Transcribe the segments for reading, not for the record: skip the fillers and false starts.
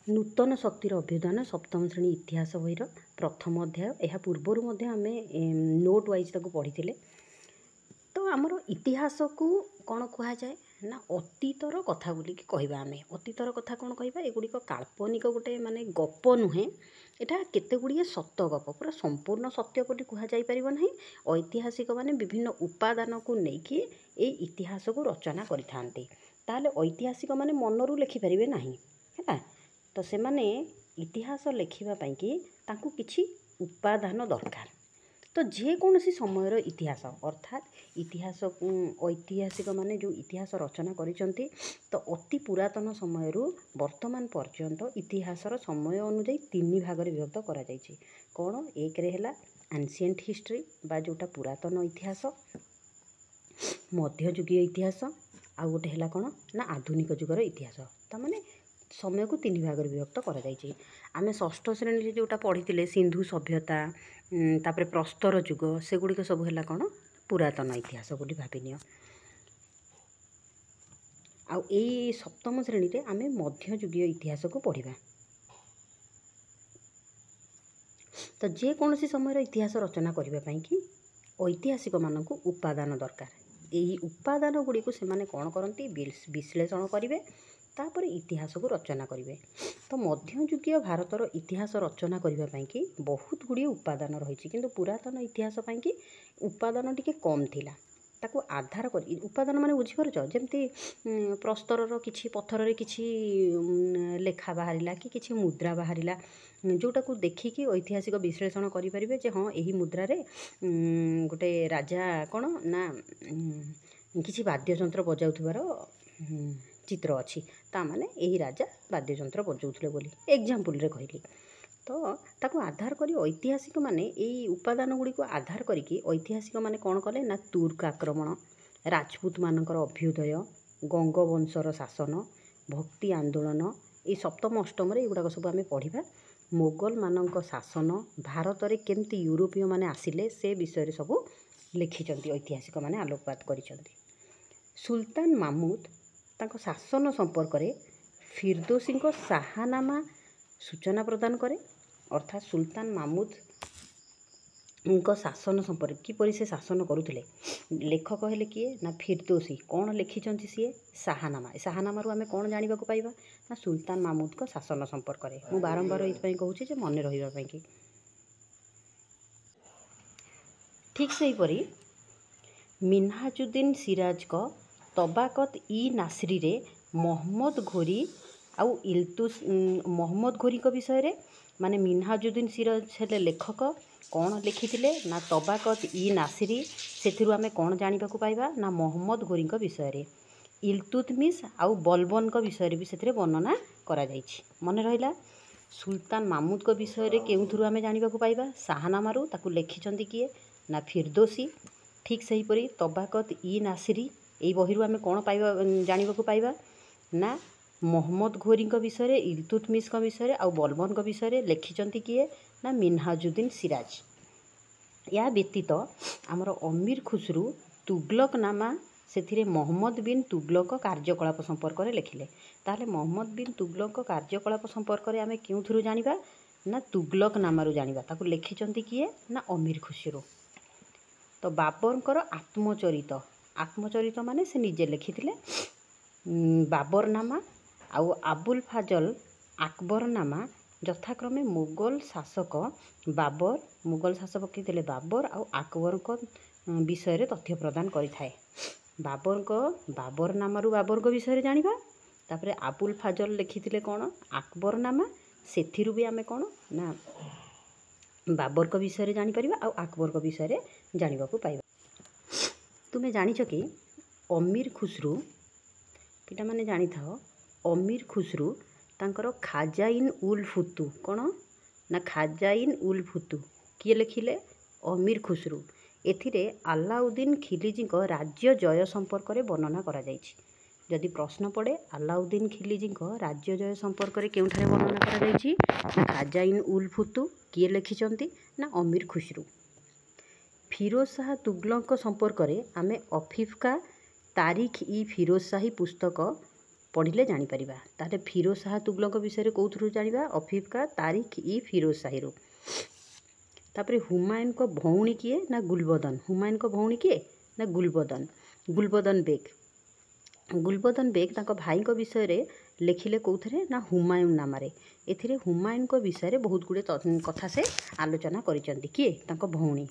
नूतन शक्तिर अभ्युदान सप्तम श्रेणी इतिहास बहीर प्रथम अध्याय यह पूर्वर आम नोट वाइज ताको पढ़ी। तो आमर इतिहास को कौन कह जाए ना अतीतर कथा बोलिकी कहवा आम अतीतर कथा कौन कहवा एगुड़िक काल्पनिक गोटे माने गप नुहे एटा केते गुड़िए सत गप पूरा संपूर्ण सत्य बोली कह जाई परिबो नहीं। ऐतिहासिक माने विभिन्न उपादान को लेकिन ये इतिहास को रचना करिथांते ताले ऐतिहासिक माने मनरू लिखि परिबे नहीं है। तो से माने इतिहास लिखिबा पई कि तांकु किछि उपादान दरकार। तो जेकोसी समय इतिहास अर्थात इतिहास ऐतिहासिक माने जो इतिहास रचना करिसंती तो अति पुरातन समय वर्तमान पर्यंत इतिहासर समय अनुଯାयी तीन भाग में विभक्त करा जायछि। कौन एक रे हैला एंशिएंट हिस्ट्री बा जोटा पुरातन इतिहास, मध्ययुगीय इतिहास आ गोटे हैला कौन ना आधुनिक जुगर इतिहास। ता माने समय को तीन भाग में विभक्त करा जायछि। आमे षष्ठ श्रेणी जोटा पढ़ी सिंधु सभ्यता तापर प्रस्तर जुग सेगुड़िक सब है कौन पुरातन इतिहास बोली भाविनिय। आ सप्तम श्रेणी रे आमे मध्ययुगीय इतिहास को पढ़ा। तो जेकोसी समय इतिहास रचना करने कि ऐतिहासिक मानक उपादान दरकार। यही उपादान गुड़ी से माने कौन करती विश्लेषण करेंगे तापर इतिहास को रचना करेंगे। तो मध्ययुगीय भारतर इतिहास रचना करने कि बहुत गुड़िए उपादान रही किंतु पुरातन इतिहास कि उपादान टिके कम थिला। ताको आधार कर उपादान माने बुझीपारुछ जेमती प्रस्तर किछि पत्थर किछि लेखा बाहरिला कि किछि मुद्रा बाहरिला जोटा को देखिकी ऐतिहासिक विश्लेषण करें जे हाँ यही मुद्रा रे गोटे राजा कौन ना किछि वाद्ययंत्र बजाउथिबार चित्र अच्छी ता माने यही राजा वाद्ययंत्र बजाउथिले बोली एग्जांपल रे कहली। तो ताको आधार करी ऐतिहासिक माने यही उपादान गुड़ी को आधार करिकी ऐतिहासिक माने कौन कले ना तुर्क आक्रमण, राजपूत मानकर अभ्युदय, गंगवंशर शासन, भक्ति आंदोलन ये सप्तम अष्टम एगुड़ाक सब आम पढ़ा। मोगल मानक शासन भारत में केमती यूरोपीय माने आसिले से विषय सब लिखिंट ऐतिहासिक माने आलोकपात करिसेंती। सुल्तान मामूद तांको शासन संपर्क में फिरदोसी शाहनामा सूचना प्रदान करे। अर्थात सुल्तान मामूद शासन संपर्क किपरि से शासन करुले लेखक हेले किए ना फिरदोसी कौन लिखिंट सी शाहनामा। शाहनामारू आम कौन जाना पाइबा ना सुल्तान मामूद को शासन संपर्क में। मु बारंबार ये कहूँ मन रही कि ठीक से हीपरी मिन्हाजुद्दीन सिराज को तबाकत इ नासरी रे मोहम्मद घोरी आउ मोहम्मद घोरी को विषय रे माने मिन्हाजुद्दीन सिराज हेले लेखक कौन लिखिथिले ना तबाकत इ नासरी से आमे कौन जाना पाइबा ना मोहम्मद घोरी को विषय रे इल्तुतमिश आउ बलबन को विषय रे भी से वर्णना करा जाइछि। मन रहिला सुल्तान मामूद को विषय रे केउथुरु आमे जाना पाइबा शाहनामारू ताकू लिखिछंती किए ना फिरदोसी। ठीक से हीपरी तबाकत इ नासरी यही बहिरू आमे कौन पाइबा जाना पाइबा ना मोहम्मद घोरी विषय रे इल्तुतमिश विषय आउ बलबन विषय रे लिखिछंती किए ना मिन्हाजुद्दीन सिराज। या व्यतीत आमर अमीर खुसरू तुगलक नामा से मोहम्मद बिन तुगलक कार्यकलाप संपर्क में लिखिले। ताहले मोहम्मद बिन तुगलक कार्यकलाप संपर्क में आमे केउथुरु जानिबा ना तुगलक नामारू जानिबा ताकू लिखिछंती किए ना अमीर खुसरू। तो बाबरकर आत्मचरित माने से निजे लिखिथिले बाबर नामा आउ आबुल फाजल अकबर नामा यथाक्रमे मुगल शासक किए बाबर आउ अकबर को विषय रे तथ्य प्रदान करिथाए। बाबर नामारू बाबर को विषय जानिबा तापरे आबुल फाजल लिखिथिले कौन अकबर नामा सेथिरु भी आमे कौन ना बाबर को विषय जानी परिबा आउ अकबर को विषय जानिबा को पाइबा। तुमे जानिछ कि अमीर खुसरू पिटा माने जानी थाओ अमीर खुसरू तांकर खाजाइन उल फुतु कौन ना खाजाइन उल फुतु किए लिखिले अमीर खुसरू। एथिरे अलाउद्दीन खिलजी को राज्य जय संपर्क में वर्णना करा जाइछि। जदि प्रश्न पड़े अलाउद्दीन खिलजी को राज्य जय संपर्क में केउठारे वर्णना करा जाइछि ना खाजाइन उल फुतु किए लिखिछंती ना अमीर खुसरू। फिरोज शाह तुगलक संपर्क में आमे अफीफ का तारीख इ फिरोज शाही पुस्तक पढ़िले जानीपरिबा। तारे फिरोज शाह तुगलक विषय कौथुरु जानिबा अफीफ का तारिख इ फिरोज शाहीरु। तापरे हुमायून को भौणी किए ना गुलबदन। हुमायून को भौणी किए ना गुलबदन। गुलबदन बेग। गुलबदन बेग तांको भाई को विषय रे लेखिले कौथरे ना हुमायून नामारे। एथिरे हुमायून को विषय बहुत गुड़े कथा से आलोचना करिसेंती किए तांको भौणी।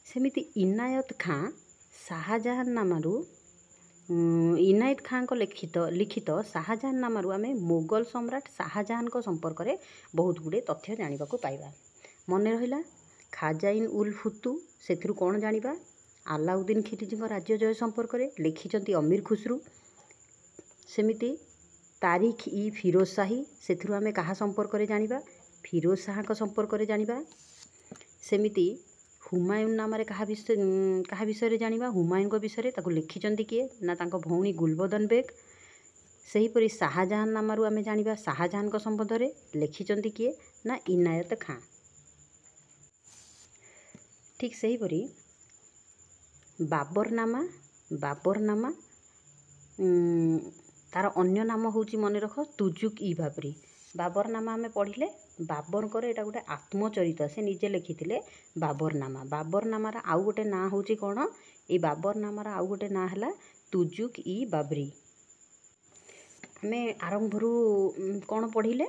सेमिति इनायत खां शाहजहान नामारू इनायत खां को लिखित शाहजहान नामारू आमे मोगल सम्राट शाहजहान को संपर्क में बहुत गुड़े तथ्य जानिबा को पाइबा। मने रहिला खाजाइन उल फुतु सेथिरु कौन जानिबा आलाउद्दीन खिलजी राज्य जय संपर्क में लिखिचंती अमीर खुसरू। सेमिति तारिख इ फिरोज शाही सेथिरु आमे कहा संपर्क में जानिबा फिरोज शाह को संपर्क में जानिबा। सेमिति हुमायून नाम कहा विषय जानिबा हुमायून को विषय ताको लिखिचंती किए ना तांको भौणी गुलबदन बेग। सेहीपरि शाहजहान नामरू आमे जानिबा शाहजहान को संबंध में लिखिचंती किए ना इनायत खां। ठीक सेहीपरि बाबरनामा तार अन्य नाम होची मन रख तुजुक इ बाबरी। बाबरनामा आमे पढ़िले बाबरकर एटा गोटे आत्मचरित से निजे लिखिथिले बाबरनामा। बाबरनामार आउ गोटे ना होची कौन ए बाबरनामार आउ गोटे ना हला तुजुक इ बाबरी। आमे आरंभरू कौन पढ़िले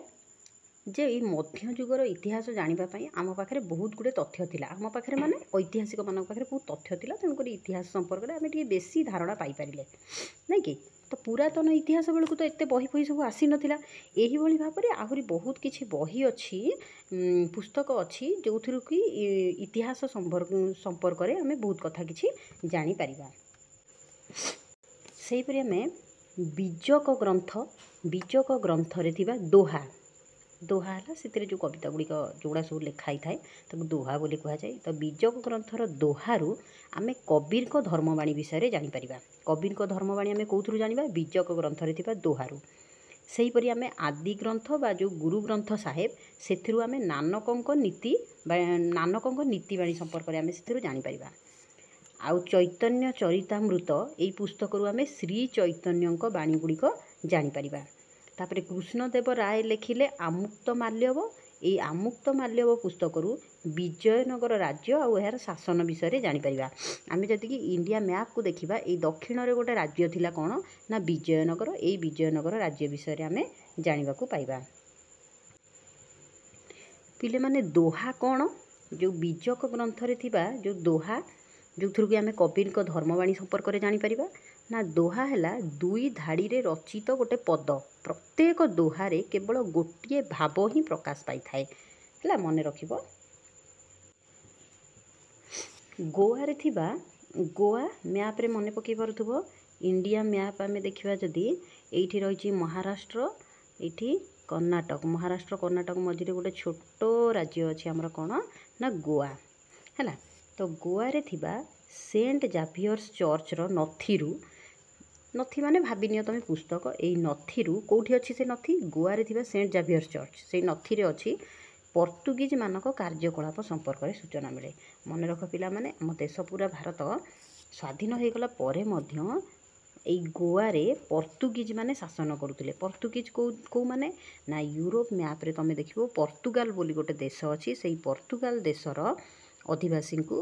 जे ई मध्ययुगर इतिहास जानिबा पई आम पाखरे बहुत गुड़े तथ्य थिला। आम पाखरे माने ऐतिहासिक मान पाखरे बहुत तथ्य थिला तेणुक इतिहास संपर्क में आमे टिके बेसी धारणा पाई पारिले नहीं कि। तो पुरातन इतिहास बेलू तो एत बही फही सब आसी नथिला। एही भली भाबरे आहुरी बहुत किछि बही अछि पुस्तक अछि जोथिरु कि इतिहास संपर्क में आमे बहुत कथा किछि जानि परिबा। सेही परि आमे बीजक ग्रंथ रे थिबा दोहा है से जो कविता गुड़िक जोड़ा सब लिखाई थाए ताको दोहा बोली कह जाए। तो बीजक ग्रंथर दोहारू आमे कबीर को धर्मवाणी विषय जानीपर। कबीर को धर्मवाणी आमे कौथुरु जानिबा बीजक ग्रंथरे थिबा दोहारू। सेहीपरि आमे आदि ग्रंथ बा जो गुरु ग्रंथ साहेब सेथिरु आमे नानकंक नीतिवाणी संपर्क में आमे सेथिरु जानीपर। आउ चैतन्य चरितामृत यही पुस्तकरू आमे श्री चैतन्यंक बाणी गुड़िक जानीपर। तापरे कृष्णदेव राय लिखिले आमुक्त माल्यव। ये आमुक्त माल्यव पुस्तकरू विजयनगर राज्य और यार शासन विषय जानीपर। आम जदि इंडिया मैप को देखा ये दक्षिण रे गोटे राज्य थिला कौन ना विजयनगर। ये विजयनगर राज्य विषय आम जाना पाइबा। पिले माने दोहा कौन जो बीजक ग्रंथ रे थिबा जो दोहा जो थ्रु कि आम कबीर को धर्मवाणी संपर्क में जानीपर ना दोहा है दुई धाड़ी रे रचित गोटे पद। प्रत्येक दोहारे केवल गोटे भाव ही प्रकाश पाई थाए है मन रखिबो। गोवा रे थिबा गोवा मैप रे मन पकई पारुथबो इंडिया मैप आमे देखिबा जदि एठी रहिछि महाराष्ट्र एठी कर्नाटक। महाराष्ट्र कर्नाटक मझिरे गोटे छोट राज्य अछि हमर कोन ना गोवा हैला। तो गोवा रे थिबा सेंट जाभियर्स चर्च रो नथी माने भाबिनियो तुम पुस्तक यही नथीरू कौटी अच्छी से नथी गोवा रे थिबा सेंट जाभियर्स चर्च से नथी रे अच्छी पर्तुगीज मानक कार्यकलाप संपर्क में सूचना मिले। मन रख पिला माने आम देश पूरा भारत स्वाधीन हो गला परे मध्य एई गोवा रे पर्तुगीज माने शासन करुले। पर्तुगीज को माने ना यूरोप मैप रे तुम देखिबो पर्तुगाल बोली गोटे देश अच्छी से पर्तुगाल देशर अधिवासी को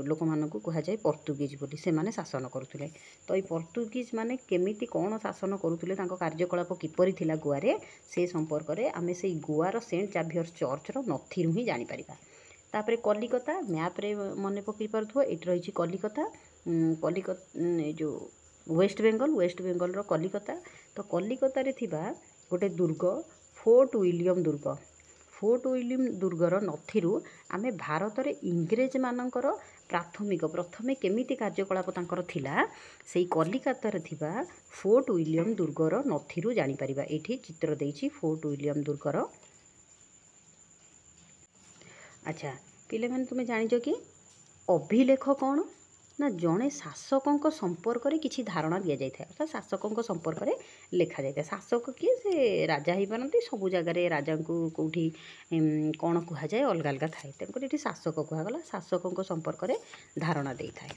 लोक मानक कह जाए पर्तुगीज बोली से माने शासन करुले। तो ये पर्तुगीज माने केमिति कौन शासन करुले कार्यकलाप किपरि थिला गोवा रे से संपर्क में आमे से गोवार सेंट जाभियर्स चर्च रो नथीरू ही जानीपर। तापरे कलिकता मैप रे मन पकई पारुथबो एटी रही कलिकता जो वेस्ट बेंगल रो कलिकता। तो कलिकता रे थिबा गोटे दुर्ग फोर्ट विलियम दुर्गर नथीरू आमे भारत रे इंग्रेज मानकर प्राथमिक प्रथमे केमिति कार्यकलाप तांकर थिला सेई कलिकता रे थिबा फोर्ट विलियम दुर्गर नथीरू जानी परिबा। एठी चित्र देइछि फोर्ट विलियम दुर्गर। अच्छा पिले माने तुमे जानिजो कि अभिलेख कौन ना जड़े शासकों संपर्क में किसी धारणा दि जाए अर्थात शासकों संपर्क में लिखा जाए। शासक किए से राजा हो पारती सबू जगार राजा को कौटी कौन कह जाए अलग अलग थाए तेणुक ये शासक कहगला शासकों संपर्क में धारणा दे थाए।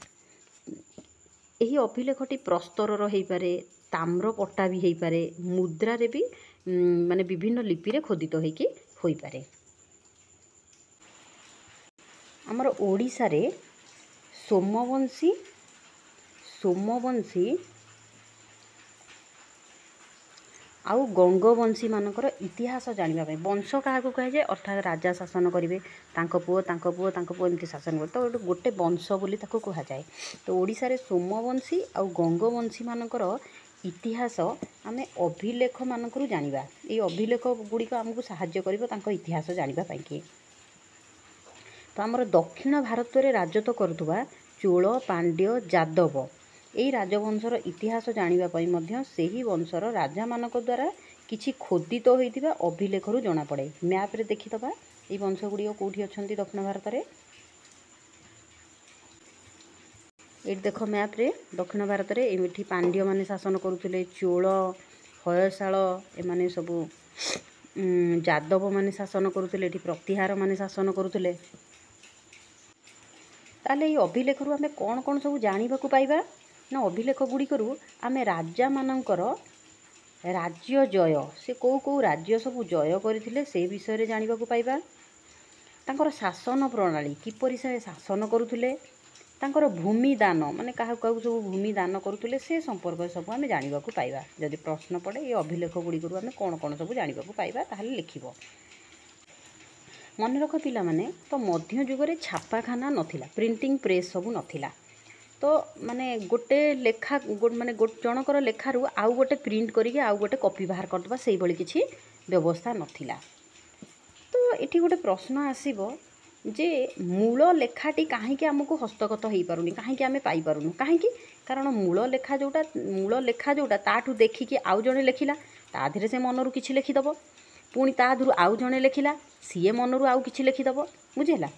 यही अभिलेखटी प्रस्तर हो पारे ताम्रपट्टा भी हो पारे, मुद्रारे भी माने विभिन्न लिपि रे खोदित होइकी होई पारे। आमर ओडिशा रे सोमवंशी आउ गंगवंशी मानकर इतिहास जानिबा पई, वंश क्या कह जाए अर्थात राजा शासन करेंगे, पुओ एमती शासन कर, तो गोटे वंश बोली ताको कह जाए। तो ओडिशा रे सोमवंशी आउ गंगवंशी मानकर इतिहास आमे अभिलेख मानकरू जानिबा। ये अभिलेख गुड़िक आमको साहाय्य करिवो तांको इतिहास जानिबा पई कि। तो आमर दक्षिण भारत में राजत्व करुवा चोल, पांड्य, यादव यही राजवंशर इतिहास जानापी सही वंशर राजा मान द्वारा किछि खोदित होइतिबा अभिलेखरू जना पड़े। मैप रे देखिदबा ये वंश गुड़िक कौटी अच्छा दक्षिण भारत में। ये देख मैप रे दक्षिण भारत में एमठी पांड्य माने शासन करुले, चोल, हयसाल एमाने सबू यादव माने शासन करुले, प्रतिहार माने शासन करुले। ताले ये अभिलेखरू आमे कौन कौन सब जानिबाकू पाइबा ना, अभिलेख गुड़िकरू आमे राजा मानकर राज्य जय, से कौ कौ राज्य सब जय करथिले से विषय रे जानिबाकू पाइबा। तांकर शासन प्रणाली किपरि से शासन करुथिले, तांकर भूमि दान माने काहा काहू सब भूमि दान करुथिले से संपर्क सब आमे जानिबाकू पाइबा। जदि प्रश्न पड़े ये अभिलेख गुड़िकरू आमे कौन कौन सब जानिबाकू पाइबा ताहले लिखिबो। मन रख पिला माने, तो मध्य जुगरे छापाखाना नथिला, प्रिंटिंग प्रेस सब नथिला। तो माने गोटे लेखा माने जनकर लेखारू आउ गोटे प्रिंट करिके आउ गोटे कॉपी बाहर करदबा सेही भली किछि व्यवस्था नथिला। तो एठी गोटे प्रश्न आसीबो जे मूल लेखाटी काहेकि आमको हस्तगत हो पारुनी, काहेकि आमे पाई पारुनु, काहेकि कारण मूल लेखा जोटा ताठू देखिकी आउ जणे लेखिला, ता धीरे से मनरू किछि लेखिदबो, पुणी ता धुरु आउ जणे लेखिला सीए मनरू आउ किछि लेखिदबो, बुझिला।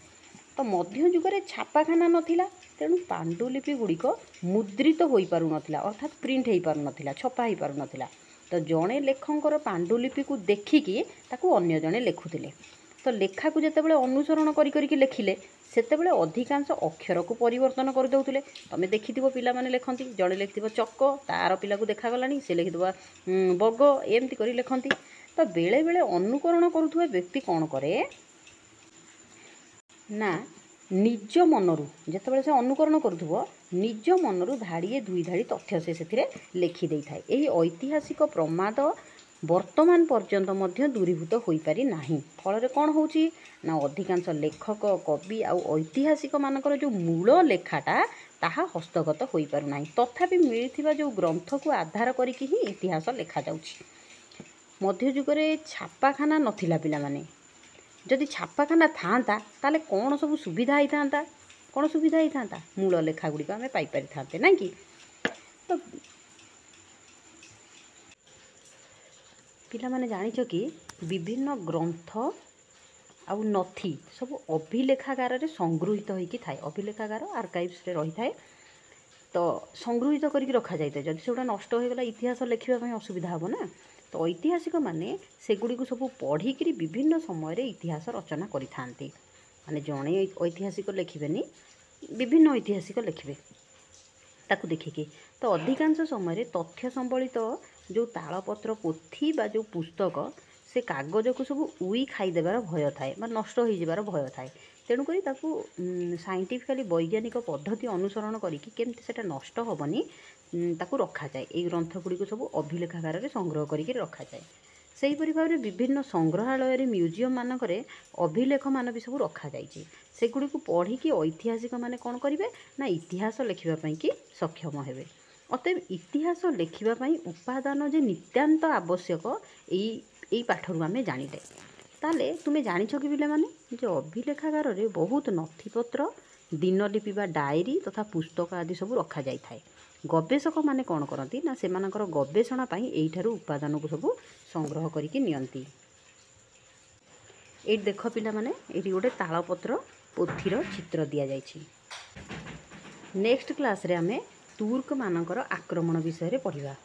तो मध्य जुगरे छापाखाना नथिला, तेणु पांडुलिपि गुड़िक मुद्रित हो पारु नथिला, अर्थात प्रिंट हो पारु नथिला, छपा हो पारु नथिला। तो जड़े लेखकर पांडुलिपि को देखिकी ताकू अन्य जड़े लेखुथिले। तो लेखा को जेतेबेले अनुसरण करी लेखिले सेतेबेले अधिकांश अक्षर को परिवर्तन कर दउथिले। तमे देखिथिबो पिला माने लेखंती, जड़े लेखिथिबो चक, तार पिला को देखा गलानी से लेखिथिबो बग, एमती करी लेखंती। तो बेले बेले अनुकरण करुथुवा व्यक्ति कौन करे ना, निज मनरू जेतेबेले से अनुकरण करुथुबो निज मनरू धाड़िए दुई धाड़ी तथ्य से सेथिरे लेखि देई थाए। एही ऐतिहासिक प्रमाद वर्तमान पर्यंत मध्य दूरीभूत होई पारि नाही। फल कौन होउची ना, अधिकांश लेखक, कवि आउ ऐतिहासिक मानकर जो मूल लेखाटा ताहा हस्तगत होई पारु नाही। तथापि मिलिथिबा जो ग्रंथ को आधार करिकि ही इतिहास लेखा जाउची। मध्य जुगरे छापाखाना नथिला पिला माने, जदि छापाखाना थांता ताले कौन सब सुविधा ही थांता, कौन सुविधा ही थांता, मूल लेखा गुड़िक आमे पाई पारि थांते ना कि। तो पिला माने जानिछ कि विभिन्न ग्रंथ आउ नथी सब अभिलेखागार रे संगृहीत होइकी थाए। अभिलेखागार आर्काइव्स रे रही थाए, तो संगृहीत करके रखा जाए। जदि सेटा नष्ट हो गला इतिहास लेखिबा पई असुविधा हो ना। तो ऐतिहासिक माने सेगुड़ी को सब पढ़िकी विभिन्न समय रे इतिहास रचना करि थांती। माने जणे ऐतिहासिक लेखिबेनी, विभिन्न ऐतिहासिक लेखिबे ताकू देखिकी। तो अधिकांश समय रे तथ्य संबलित जो तालपत्र पोथी बा जो पुस्तक से कागज को सब उई खाई देबार भय थाए, बा नष्ट हो जिबार भय थाए। तेणुक साइंटिफिकली वैज्ञानिक पद्धति अनुसरण करिकी केमती सेटा नष्ट होबनी ताकू रखा जाए। ये ग्रंथ गुड़ी को सब अभिलेखागार रे संग्रह करिकी रखा जाए। सेहीपरि भाव में विभिन्न संग्रहालय रे म्यूजियम मानकरे अभिलेख मान भी सब रखा जाइए। सेगुड़ी को पढ़िकी ऐतिहासिक माने कौन करिवे ना, इतिहास लेखिबा पई कि सक्षम हेबे। अतएव इतिहास लेखिबा पई उपादान जे नित्यांत आवश्यक एई पाठरू आमे जानिले। ताले तुमे जानिछ कि पिले माने जे अभिलेखागार रे बहुत नथिपत्र, दिनलिपि बा डायरी तथा पुस्तक आदि सब रखा जाई थाए। गवेषक माने कौन करती ना, सेमानकर गवेषणा पई एइठारु उपादान को सब संग्रह करिकी नियंती। एइ देख पिला माने एइ गोटे तालपत्र पोथीर चित्र दिया जाइछि। नेक्स्ट क्लास रे आमे तुर्क मानकर आक्रमण विषय रे पढ़िबा।